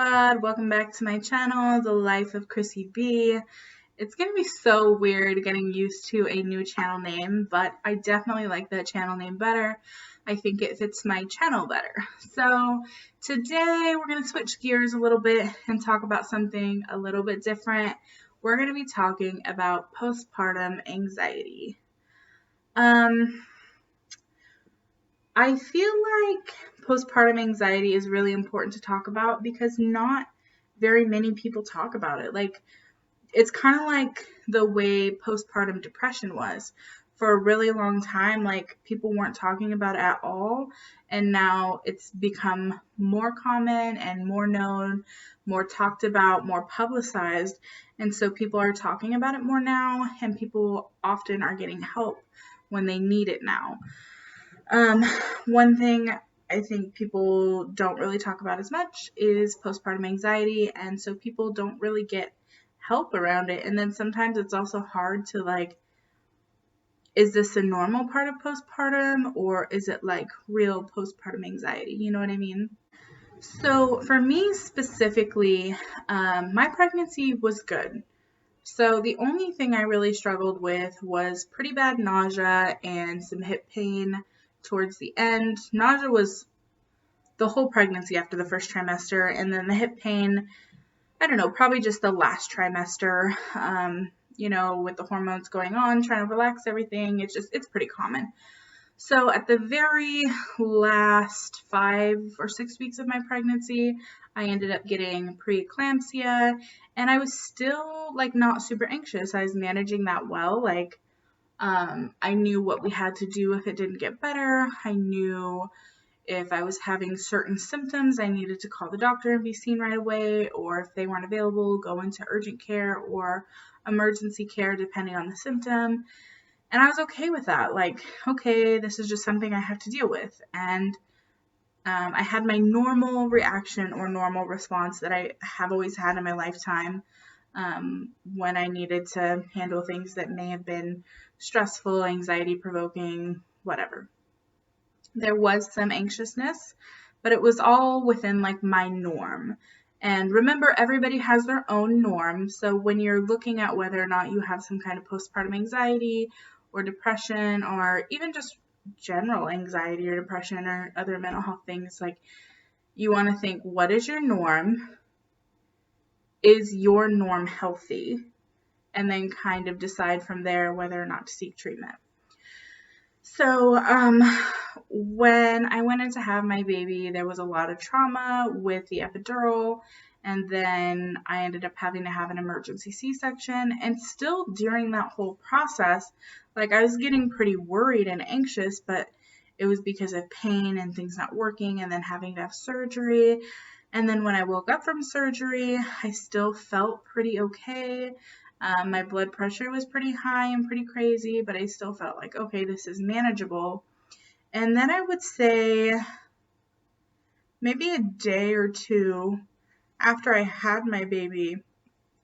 squad, welcome back to my channel, The Life of KrissyB. It's going to be so weird getting used to a new channel name, but I definitely like that channel name better. I think it fits my channel better. So today we're going to switch gears a little bit and talk about something a little bit different. We're going to be talking about postpartum anxiety. I feel like postpartum anxiety is really important to talk about because not very many people talk about it. Like, it's kind of like the way postpartum depression was. For a really long time, like, people weren't talking about it at all, and now it's become more common and more known, more talked about, more publicized, and so people are talking about it more now, and people often are getting help when they need it now. One thing I think people don't really talk about as much is postpartum anxiety, and so people don't really get help around it. And then sometimes it's also hard to, like, is this a normal part of postpartum, or is it like real postpartum anxiety? You know what I mean? So for me specifically, my pregnancy was good. So the only thing I really struggled with was pretty bad nausea and some hip pain towards the end. Nausea was the whole pregnancy after the first trimester, and then the hip pain, I don't know, probably just the last trimester, with the hormones going on, trying to relax everything. It's pretty common. So at the very last 5 or 6 weeks of my pregnancy, I ended up getting preeclampsia, and I was still, like, not super anxious. I was managing that well. Like, I knew what we had to do if it didn't get better. I knew if I was having certain symptoms, I needed to call the doctor and be seen right away, or if they weren't available, go into urgent care or emergency care, depending on the symptom. And I was okay with that. Like, okay, this is just something I have to deal with. And I had my normal reaction or normal response that I have always had in my lifetime when I needed to handle things that may have been stressful, anxiety-provoking, whatever. There was some anxiousness, but it was all within, like, my norm. And remember, everybody has their own norm. So when you're looking at whether or not you have some kind of postpartum anxiety or depression, or even just general anxiety or depression or other mental health things, like, you want to think, what is your norm? Is your norm healthy? And then kind of decide from there whether or not to seek treatment. So when I went in to have my baby, there was a lot of trauma with the epidural, and then I ended up having to have an emergency C-section. And still during that whole process, like, I was getting pretty worried and anxious, but it was because of pain and things not working, and then having to have surgery. And then when I woke up from surgery, I still felt pretty okay. My blood pressure was pretty high and pretty crazy, but I still felt like, okay, this is manageable. And then I would say maybe a day or two after I had my baby,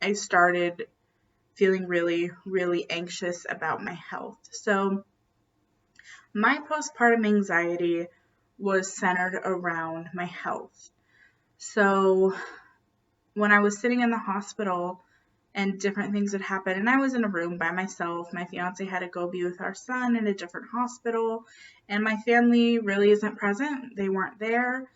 I started feeling really, really anxious about my health. So my postpartum anxiety was centered around my health. So when I was sitting in the hospital and different things had happened, and I was in a room by myself, my fiance had to go be with our son in a different hospital, and my family really isn't present. They weren't there.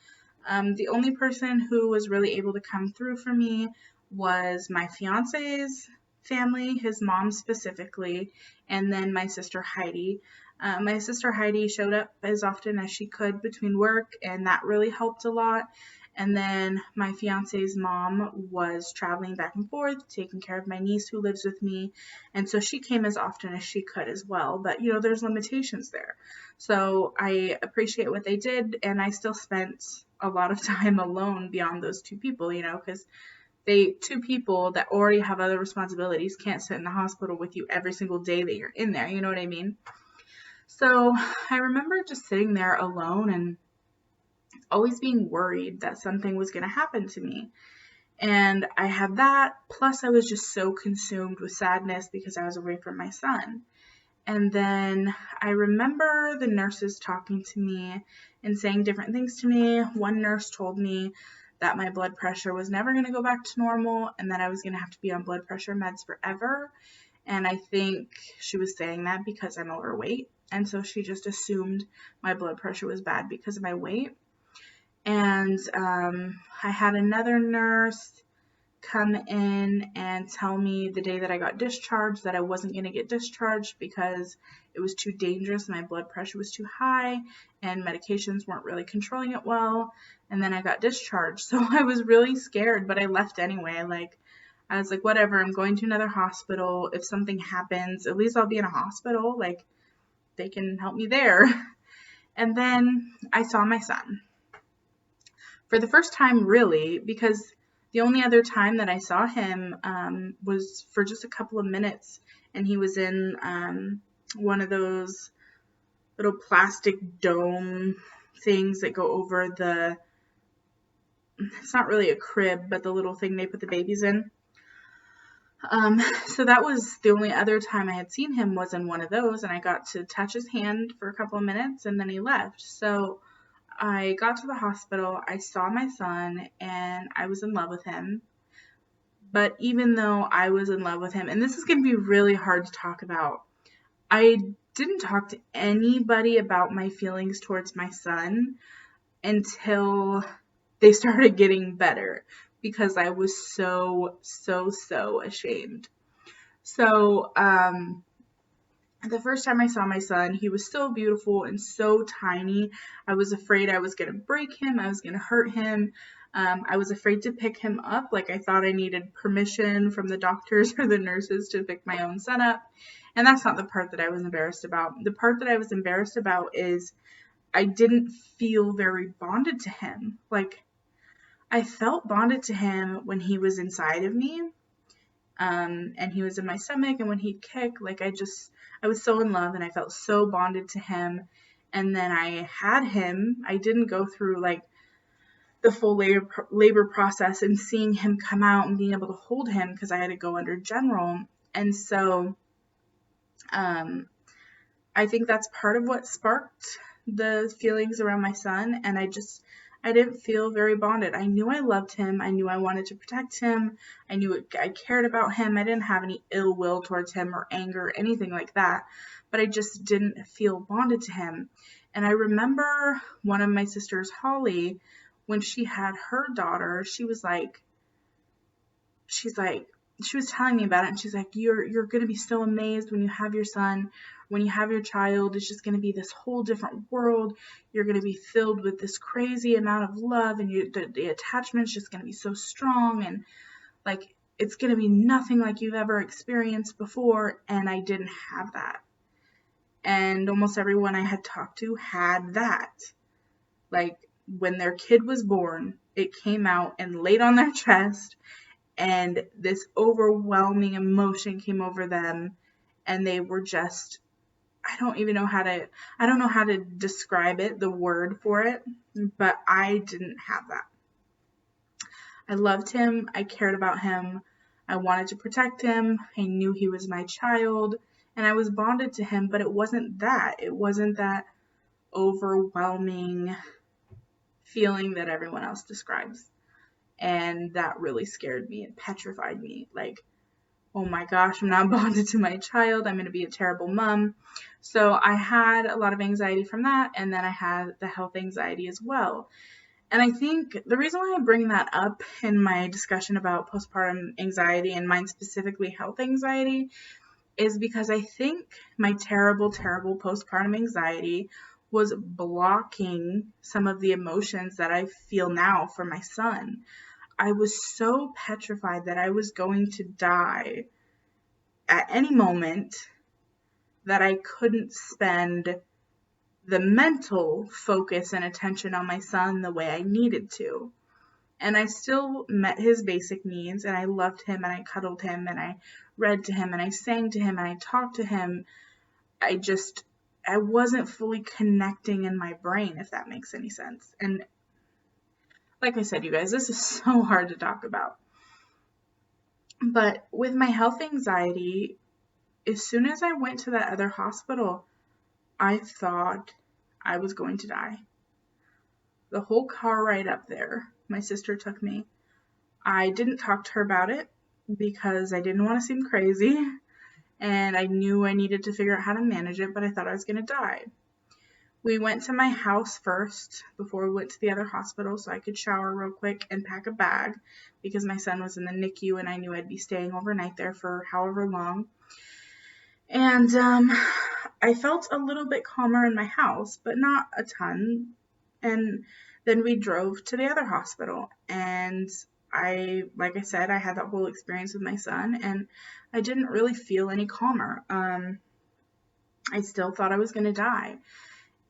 The only person who was really able to come through for me was my fiance's family, his mom specifically, and then my sister Heidi. My sister Heidi showed up as often as she could between work, and that really helped a lot. And then my fiance's mom was traveling back and forth, taking care of my niece who lives with me. And so she came as often as she could as well. But, there's limitations there. So I appreciate what they did. And I still spent a lot of time alone beyond those two people, because two people that already have other responsibilities can't sit in the hospital with you every single day that you're in there. You know what I mean? So I remember just sitting there alone and always being worried that something was going to happen to me. And I had that, plus I was just so consumed with sadness because I was away from my son. And then I remember the nurses talking to me and saying different things to me. One nurse told me that my blood pressure was never going to go back to normal and that I was going to have to be on blood pressure meds forever. And I think she was saying that because I'm overweight. And so she just assumed my blood pressure was bad because of my weight. And I had another nurse come in and tell me the day that I got discharged that I wasn't going to get discharged because it was too dangerous. My blood pressure was too high and medications weren't really controlling it well. And then I got discharged. So I was really scared, but I left anyway. I was like, whatever, I'm going to another hospital. If something happens, at least I'll be in a hospital. Like, they can help me there. And then I saw my son for the first time, really, because the only other time that I saw him was for just a couple of minutes, and he was in one of those little plastic dome things that go over the, it's not really a crib, but the little thing they put the babies in. So that was the only other time I had seen him was in one of those, and I got to touch his hand for a couple of minutes, and then he left. So I got to the hospital, I saw my son, and I was in love with him. But even though I was in love with him, and this is going to be really hard to talk about, I didn't talk to anybody about my feelings towards my son until they started getting better, because I was so ashamed. So, the first time I saw my son, he was so beautiful and so tiny. I was afraid I was going to break him. I was going to hurt him. I was afraid to pick him up. Like, I thought I needed permission from the doctors or the nurses to pick my own son up. And that's not the part that I was embarrassed about. The part that I was embarrassed about is I didn't feel very bonded to him. Like, I felt bonded to him when he was inside of me. And he was in my stomach, and when he'd kick, like, I was so in love, and I felt so bonded to him. And then I had him. I didn't go through like the full labor process and seeing him come out and being able to hold him, because I had to go under general. And so I think that's part of what sparked the feelings around my son. And I didn't feel very bonded. I knew I loved him. I knew I wanted to protect him. I knew I cared about him. I didn't have any ill will towards him or anger or anything like that. But I just didn't feel bonded to him. And I remember one of my sisters, Holly, when she had her daughter, she was telling me about it, and she's like, you're going to be so amazed when you have your son. When you have your child, it's just going to be this whole different world. You're going to be filled with this crazy amount of love, and the attachment's just going to be so strong, and like, it's going to be nothing like you've ever experienced before. And I didn't have that. And almost everyone I had talked to had that. Like, when their kid was born, it came out and laid on their chest, and this overwhelming emotion came over them, and they were just, I don't know how to describe it, the word for it, but I didn't have that. I loved him. I cared about him. I wanted to protect him. I knew he was my child, and I was bonded to him, but it wasn't that. It wasn't that overwhelming feeling that everyone else describes. And that really scared me and petrified me. Like, oh my gosh, I'm not bonded to my child. I'm going to be a terrible mom. So I had a lot of anxiety from that. And then I had the health anxiety as well. And I think the reason why I bring that up in my discussion about postpartum anxiety, and mine specifically health anxiety, is because I think my terrible postpartum anxiety was blocking some of the emotions that I feel now for my son. I was so petrified that I was going to die at any moment that I couldn't spend the mental focus and attention on my son the way I needed to. And I still met his basic needs, and I loved him, and I cuddled him, and I read to him, and I sang to him, and I talked to him. I wasn't fully connecting in my brain, if that makes any sense. And like I said, you guys, this is so hard to talk about. But with my health anxiety, as soon as I went to that other hospital, I thought I was going to die. the whole car ride up there, my sister took me. I didn't talk to her about it because I didn't want to seem crazy, and I knew I needed to figure out how to manage it, but I thought I was going to die. We went to my house first before we went to the other hospital so I could shower real quick and pack a bag because my son was in the NICU and I knew I'd be staying overnight there for however long. And I felt a little bit calmer in my house, but not a ton. And then we drove to the other hospital, and like I said, I had that whole experience with my son, and I didn't really feel any calmer. I still thought I was going to die.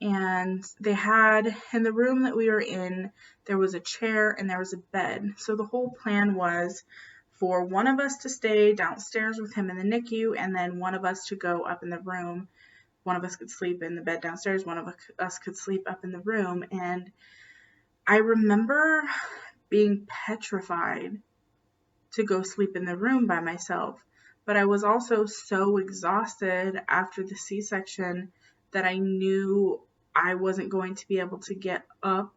And they had, in the room that we were in, there was a chair and there was a bed. So the whole plan was for one of us to stay downstairs with him in the NICU, and then one of us to go up in the room. One of us could sleep in the bed downstairs, one of us could sleep up in the room. And I remember being petrified to go sleep in the room by myself. But I was also so exhausted after the C-section that I knew I wasn't going to be able to get up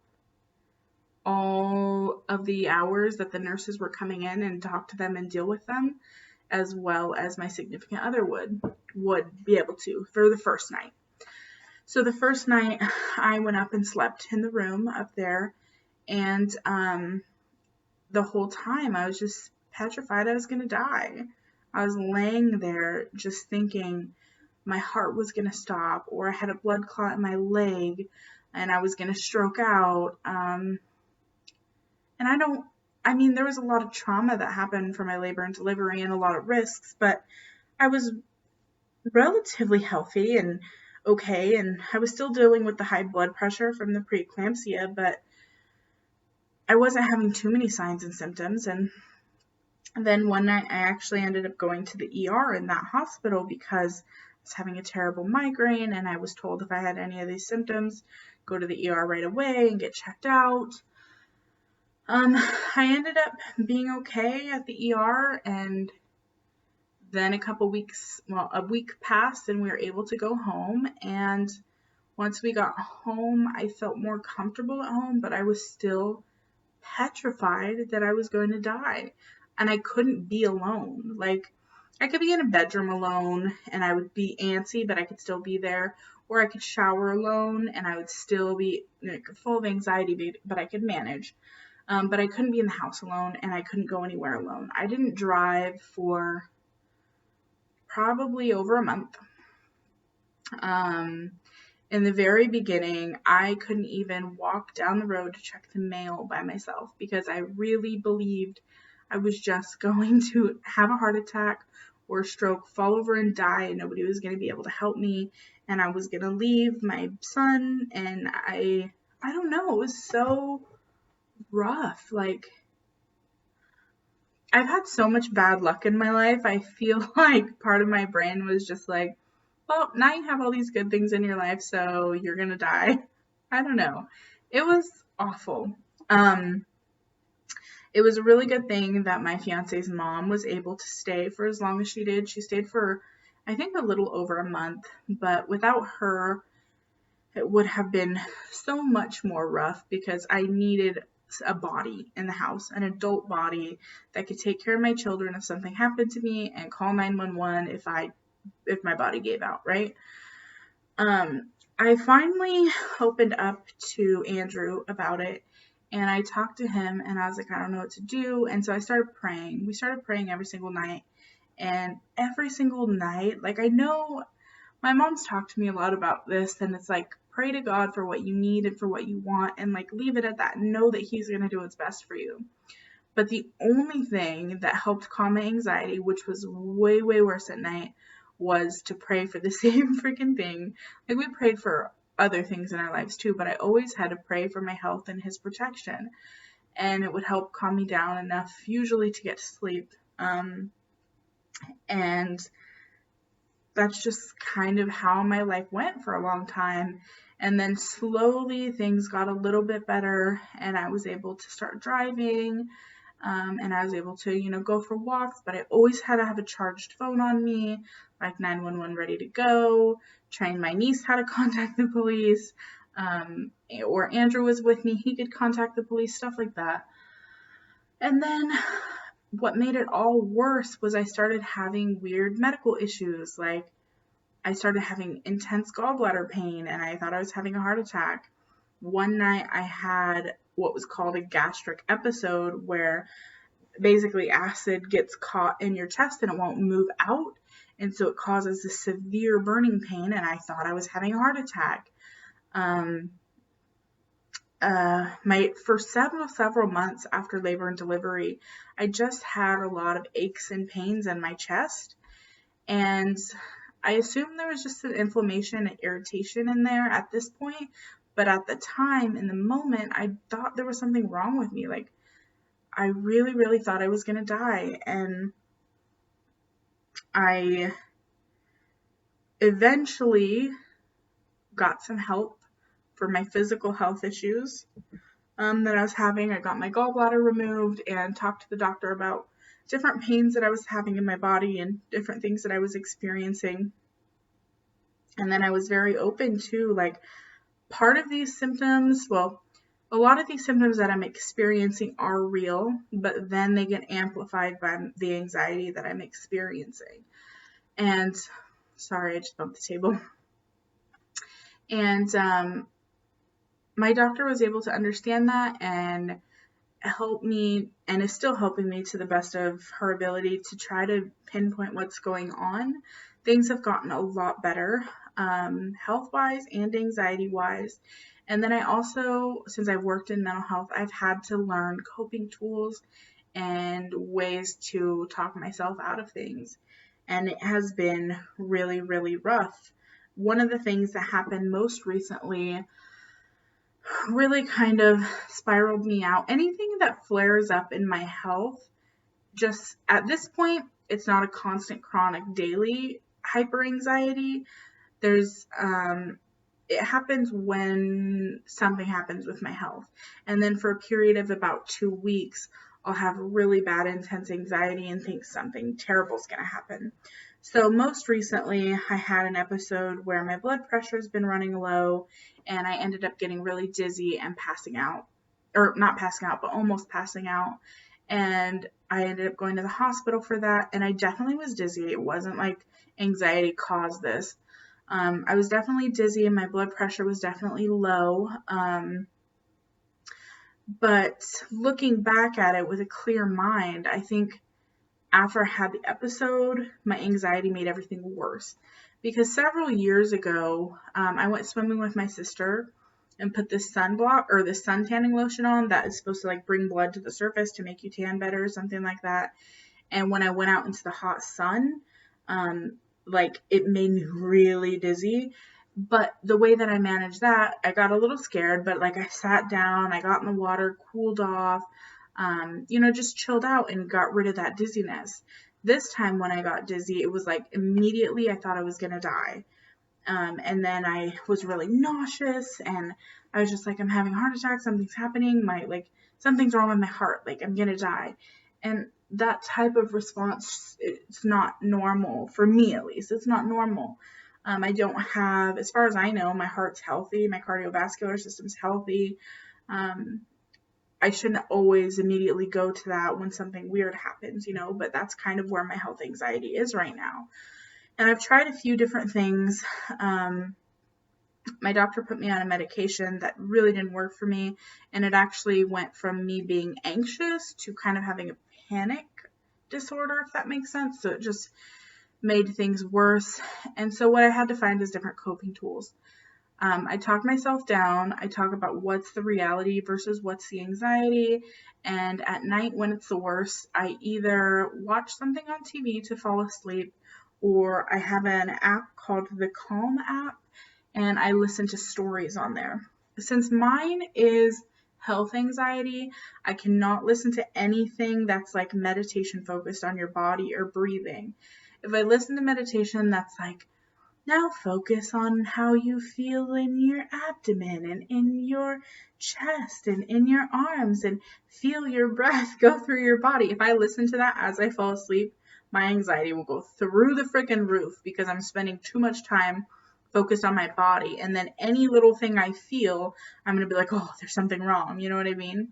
all of the hours that the nurses were coming in and talk to them and deal with them, as well as my significant other would be able to for the first night. So the first night I went up and slept in the room up there, and the whole time I was just petrified I was going to die. I was laying there just thinking my heart was going to stop, or I had a blood clot in my leg and I was going to stroke out. And there was a lot of trauma that happened from my labor and delivery and a lot of risks, but I was relatively healthy and okay, and I was still dealing with the high blood pressure from the preeclampsia, but I wasn't having too many signs and symptoms. And then one night I actually ended up going to the ER in that hospital because I was having a terrible migraine, and I was told if I had any of these symptoms, go to the ER right away and get checked out. I ended up being okay at the ER, and then a week passed and we were able to go home. And once we got home, I felt more comfortable at home, but I was still petrified that I was going to die. And I couldn't be alone. Like, I could be in a bedroom alone and I would be antsy, but I could still be there. Or I could shower alone and I would still be full of anxiety, but I could manage. But I couldn't be in the house alone, and I couldn't go anywhere alone. I didn't drive for probably over a month. In the very beginning, I couldn't even walk down the road to check the mail by myself because I really believed I was just going to have a heart attack or stroke, fall over and die, and nobody was going to be able to help me, and I was going to leave my son, and I don't know, it was so rough. Like, I've had so much bad luck in my life. I feel like part of my brain was just like, well, now you have all these good things in your life, so you're gonna die. I don't know. It was awful. It was a really good thing that my fiance's mom was able to stay for as long as she did. She stayed for, I think, a little over a month, but without her, it would have been so much more rough because I needed a body in the house, an adult body that could take care of my children if something happened to me and call 911 if my body gave out, right? I finally opened up to Andrew about it, and I talked to him, and I was like, I don't know what to do. And so I started praying. We started praying every single night, and every single night, like, I know my mom's talked to me a lot about this, and it's like, pray to God for what you need and for what you want, and like, leave it at that. Know that he's going to do what's best for you. But the only thing that helped calm my anxiety, which was way, way worse at night, was to pray for the same freaking thing. Like, we prayed for other things in our lives too, but I always had to pray for my health and his protection. And it would help calm me down enough, usually, to get to sleep. And that's just kind of how my life went for a long time. And then slowly things got a little bit better, and I was able to start driving, and I was able to, go for walks, but I always had to have a charged phone on me, like 911 ready to go, train my niece how to contact the police. or Andrew was with me, he could contact the police, stuff like that. And then what made it all worse was I started having weird medical issues. Like, I started having intense gallbladder pain and I thought I was having a heart attack. One night I had what was called a gastric episode, where basically acid gets caught in your chest and it won't move out. And so it causes a severe burning pain, and I thought I was having a heart attack. For several months after labor and delivery, I just had a lot of aches and pains in my chest. And I assumed there was just an inflammation and irritation in there at this point. But at the time, in the moment, I thought there was something wrong with me. Like, I really, really thought I was going to die. And I eventually got some help for my physical health issues that I was having. I got my gallbladder removed and talked to the doctor about different pains that I was having in my body and different things that I was experiencing. And then I was very open to, like, part of these symptoms, well, a lot of these symptoms that I'm experiencing are real, but then they get amplified by the anxiety that I'm experiencing. And sorry, I just bumped the table. And my doctor was able to understand that and help me, and is still helping me to the best of her ability to try to pinpoint what's going on. Things have gotten a lot better, health-wise and anxiety-wise. And then I also, since I've worked in mental health, I've had to learn coping tools and ways to talk myself out of things. And it has been really, really rough. One of the things that happened most recently really kind of spiraled me out. Anything that flares up in my health, just at this point, it's not a constant, chronic, daily hyper-anxiety. It happens when something happens with my health. And then for a period of about 2 weeks, I'll have really bad, intense anxiety and think something terrible is going to happen. So most recently, I had an episode where my blood pressure has been running low, and I ended up getting really dizzy and passing out. Or not passing out, but almost passing out. And I ended up going to the hospital for that, and I definitely was dizzy. It wasn't like anxiety caused this. I was definitely dizzy and my blood pressure was definitely low. But looking back at it with a clear mind, I think after I had the episode, my anxiety made everything worse. Because several years ago, I went swimming with my sister and put this sunblock or this sun tanning lotion on that is supposed to like bring blood to the surface to make you tan better or something like that. And when I went out into the hot sun, like it made me really dizzy. But the way that I managed that, I got a little scared, but like I sat down, I got in the water, cooled off, just chilled out and got rid of that dizziness. This time when I got dizzy, it was like immediately I thought I was going to die. And then I was really nauseous and I was just like, I'm having a heart attack. Something's happening. Something's wrong with my heart. Like I'm going to die. And that type of response, it's not normal for me, at least. It's not normal. I don't have, as far as I know, my heart's healthy. My cardiovascular system's healthy. I shouldn't always immediately go to that when something weird happens, but that's kind of where my health anxiety is right now. And I've tried a few different things. My doctor put me on a medication that really didn't work for me. And it actually went from me being anxious to kind of having a panic disorder, if that makes sense. So it just made things worse. And so what I had to find is different coping tools. I talk myself down. I talk about what's the reality versus what's the anxiety. And at night when it's the worst, I either watch something on TV to fall asleep, or I have an app called the Calm app, and I listen to stories on there. Since mine is health anxiety, I cannot listen to anything that's like meditation focused on your body or breathing. If I listen to meditation that's like, now focus on how you feel in your abdomen and in your chest and in your arms and feel your breath go through your body. If I listen to that as I fall asleep, my anxiety will go through the freaking roof because I'm spending too much time focused on my body. And then any little thing I feel, I'm going to be like, oh, there's something wrong. You know what I mean?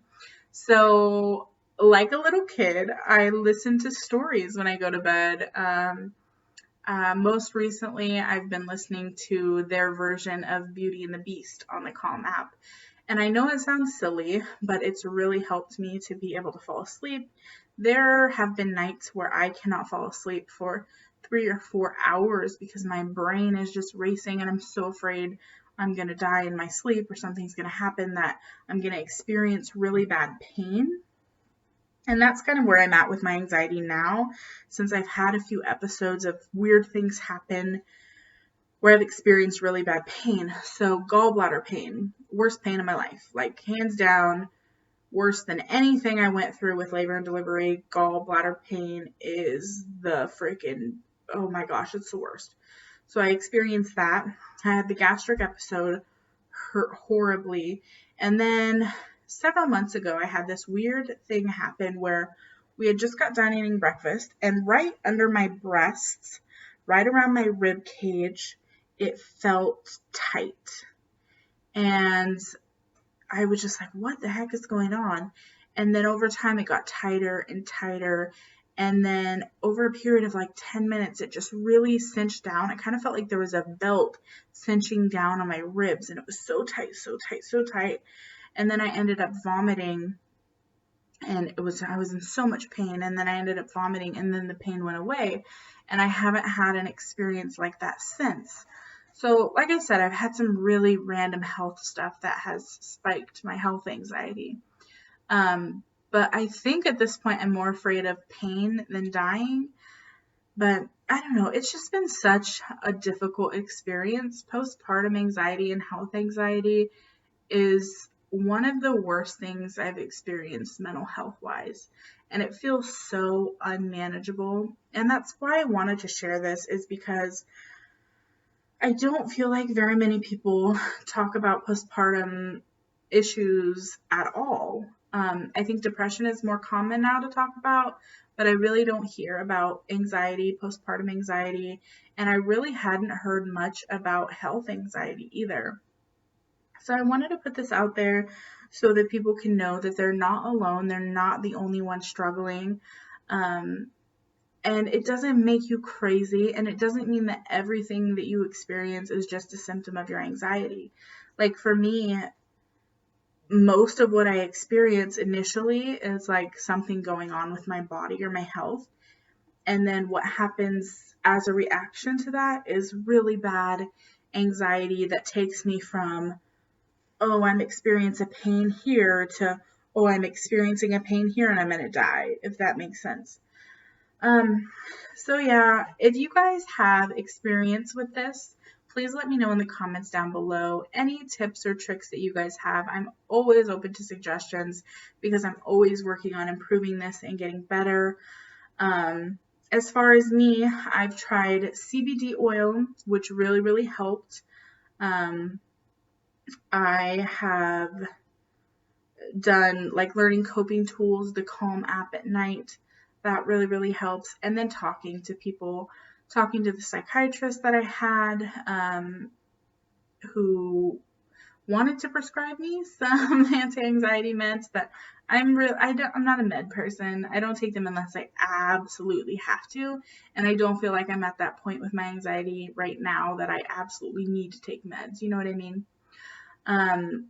So like a little kid, I listen to stories when I go to bed. Most recently, I've been listening to their version of Beauty and the Beast on the Calm app. And I know it sounds silly, but it's really helped me to be able to fall asleep. There have been nights where I cannot fall asleep for 3 or 4 hours because my brain is just racing and I'm so afraid I'm going to die in my sleep or something's going to happen that I'm going to experience really bad pain. And that's kind of where I'm at with my anxiety now, since I've had a few episodes of weird things happen where I've experienced really bad pain. So gallbladder pain, worst pain of my life, like hands down, worse than anything I went through with labor and delivery. Gallbladder pain is the freaking, oh my gosh, it's the worst. So I experienced that. I had the gastric episode, hurt horribly. And then several months ago, I had this weird thing happen where we had just got done eating breakfast, and right under my breasts, right around my rib cage, it felt tight. And I was just like, what the heck is going on? And then over time, it got tighter and tighter. And then over a period of like 10 minutes, it just really cinched down. It kind of felt like there was a belt cinching down on my ribs. And it was so tight, so tight, so tight. And then I ended up vomiting. And I was in so much pain. And then I ended up vomiting. And then the pain went away. And I haven't had an experience like that since. So, like I said, I've had some really random health stuff that has spiked my health anxiety. But I think at this point I'm more afraid of pain than dying. But I don't know. It's just been such a difficult experience. Postpartum anxiety and health anxiety is one of the worst things I've experienced mental health wise. And it feels so unmanageable. And that's why I wanted to share this, is because I don't feel like very many people talk about postpartum issues at all. I think depression is more common now to talk about, but I really don't hear about anxiety, postpartum anxiety, and I really hadn't heard much about health anxiety either. So I wanted to put this out there so that people can know that they're not alone. They're not the only one struggling. And it doesn't make you crazy, and it doesn't mean that everything that you experience is just a symptom of your anxiety. Like for me, most of what I experience initially is like something going on with my body or my health. And then what happens as a reaction to that is really bad anxiety that takes me from, oh, I'm experiencing a pain here, to, oh, I'm experiencing a pain here and I'm going to die, if that makes sense. So yeah, if you guys have experience with this, please let me know in the comments down below any tips or tricks that you guys have. I'm always open to suggestions because I'm always working on improving this and getting better. As far as me, I've tried CBD oil, which really, really helped. I have done like learning coping tools, the Calm app at night. That really, really helps. And then talking to people, talking to the psychiatrist that I had, who wanted to prescribe me some anti-anxiety meds, but I'm not a med person. I don't take them unless I absolutely have to. And I don't feel like I'm at that point with my anxiety right now that I absolutely need to take meds. You know what I mean? And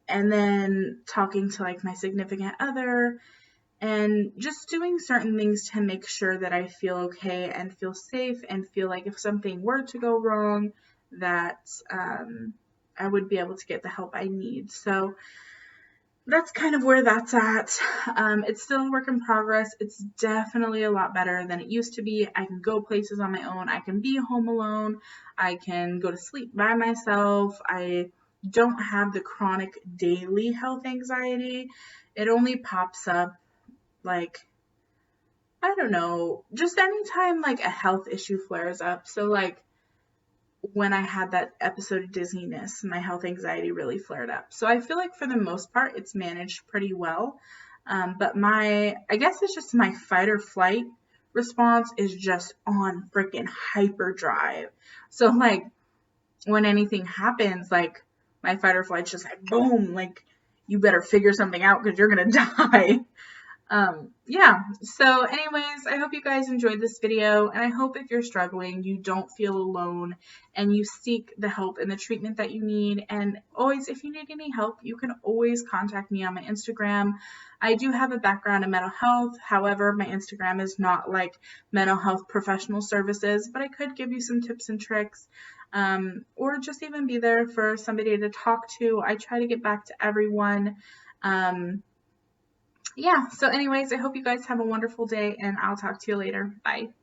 then talking to like my significant other, and just doing certain things to make sure that I feel okay and feel safe and feel like if something were to go wrong, that I would be able to get the help I need. So that's kind of where that's at. It's still a work in progress. It's definitely a lot better than it used to be. I can go places on my own. I can be home alone. I can go to sleep by myself. I don't have the chronic daily health anxiety. It only pops up like, I don't know, just anytime like a health issue flares up. So like when I had that episode of dizziness, my health anxiety really flared up. So I feel like for the most part, it's managed pretty well. But I guess it's just my fight or flight response is just on freaking hyperdrive. So like when anything happens, like my fight or flight's just like boom, like you better figure something out because you're gonna die. Yeah, so anyways, I hope you guys enjoyed this video, and I hope if you're struggling, you don't feel alone and you seek the help and the treatment that you need. And always, if you need any help, you can always contact me on my Instagram. I do have a background in mental health. However, my Instagram is not like mental health professional services, but I could give you some tips and tricks, or just even be there for somebody to talk to. I try to get back to everyone. Yeah, so anyways, I hope you guys have a wonderful day, and I'll talk to you later. Bye.